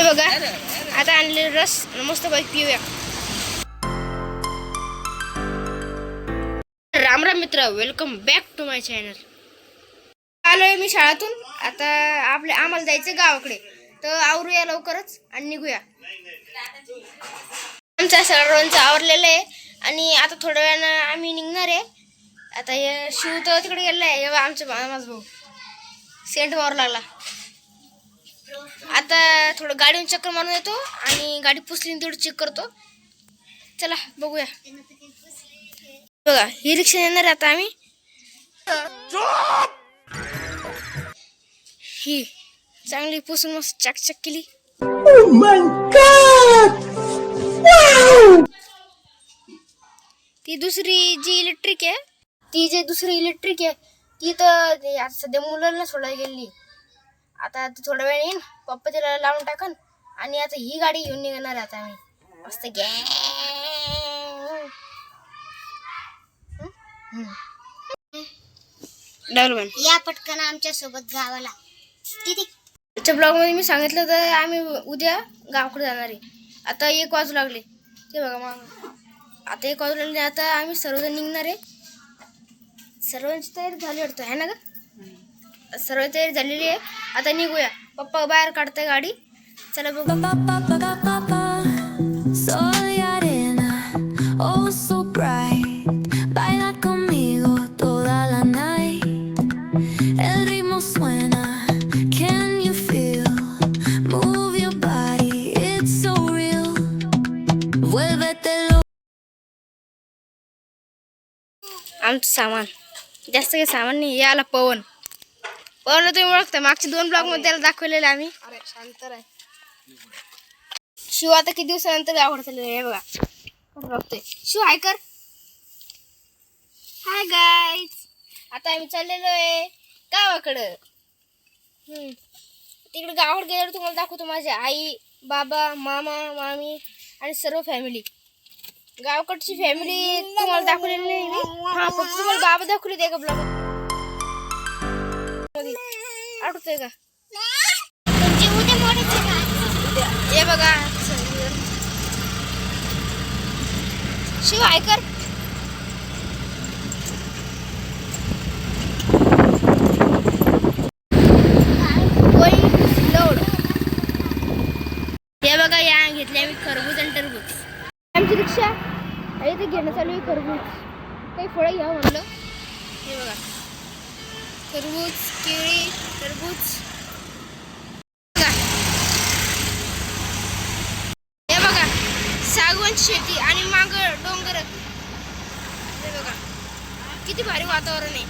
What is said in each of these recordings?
बघा आता आणले रस मस्त पैकी पिऊया. राम राम मित्र, welcome back to my channel. आलोय मी शाळेतून. आता आम्हाला जायचं गावाकडे, तर आवरूया लवकरच आणि निघूया. आमच्या सर्वांचं आवरलेलं आहे आणि आता थोड्या वेळानं आम्ही निघणार आहे. आता हे शिव तर तिकडे गेलेला आहे. माझा भाऊ सेंट मारू लागला. आता थोडं गाडीवर चक्कर मारून येतो आणि गाडी पुसली तेवढं चेक करतो. चला बघूया. बघा ही रिक्षा येणार आता आम्ही. ही चांगली पुसून मस्त चकचक केली. ती दुसरी जी इलेक्ट्रिक आहे, ती तर सध्या मुलांना सोडायला गेली. आता थोड्या वेळ येईन, पप्पा तिला लावून टाकन आणि आता ही गाडी घेऊन निघणार आता आम्ही. मस्त या पटकन आमच्या सोबत गावाला. आजच्या ब्लॉग मध्ये मी सांगितलं तर आम्ही उद्या गावाकडे जाणार आहे. आता 1 वाजू लागले ते बघा. मग आता 1 वाजू लागले. आता आम्ही सर्वजण निघणार आहे. सर्वांची तयारी झाली वाटतं आहे ना ग. सर्व तयारी झालेली आहे. आता निघूया. पप्पा बाहेर काढताय गाडी. चला बघू. आमचं सामान जास्त काही सामान नाही. याला पवन तुम्ही ओळखता. मागच्या 2 ब्लॉग मध्ये त्याला दाखवलेलं आम्ही. अरे शांत राह. शिव आता किती दिवसानंतर गावाकडे चाललेलं आहे बघा. बघतोय शिव. हाय कर. Hi guys. आता आम्ही चाललेलो आहे गावाकडं. तिकडे गावाकडे गेल्यावर तुम्हाला दाखवतो माझी आई, बाबा, मामा, मामी आणि सर्व फॅमिली. गावाकडची फॅमिली तुम्हाला दाखवलेली नाही मी. हा फक्त तुम्हाला बाबा दाखवले ते का ब्लॉग आठवतोय का. हे बघा शिव हाय कर. हे बघा या घेतले आम्ही खरबूज आणि टरबूज. आमची रिक्षा आहे ते घेणं चालू आहे. खरबूज काही फळं घ्या म्हणलं. हे बघा खरबूज, केळी, टरबूज. हे बघा सागवान शेती आणि माग डोंगर. हे बघा किती भारी वातावरण आहे.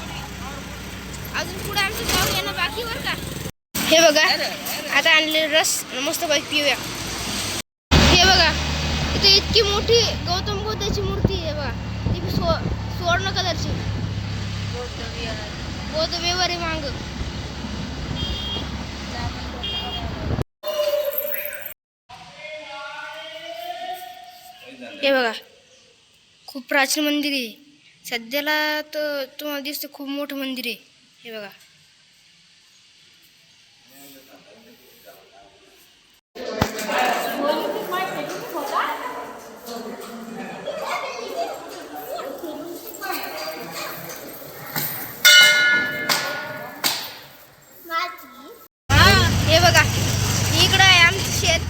अजून पुढे आमचं गाव येणं बाकी बरं का. हे बघा आता आणले रस मस्त पैकी पिऊया. हे बघा इथे इतकी मोठी गौतम बुद्धाची मूर्ती आहे बघा. ती सुवर्ण कलरची. बौद्ध व्यवहारी मांग. हे बघा खूप प्राचीन मंदिर आहे. सध्याला तर तुम्हाला दिसतं खूप मोठं मंदिर आहे. हे बघा हे बघा इकडं आहे आमचं शेत.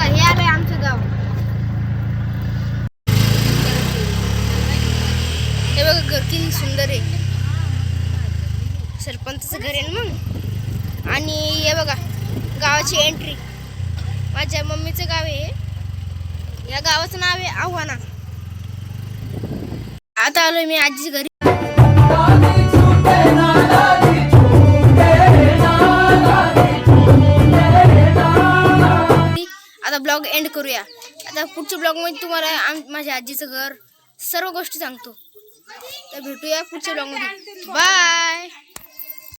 हे आलंय आमचं गाव. हे बघा घर किती सुंदर आहे. सरपंचाचं घर आहे ना मग. आणि हे बघा गावाची एंट्री. माझ्या मम्मीचं गाव आहे. या गावाचं नाव आहे आव्हाना. आता आलोय मी आजीच्या घरी. आता ब्लॉग एंड करूया. आता पुढच्या ब्लॉग मध्ये तुम्हाला माझ्या आजीचं घर सर्व गोष्टी सांगतो. तर भेटूया पुढच्या ब्लॉग मध्ये. बाय.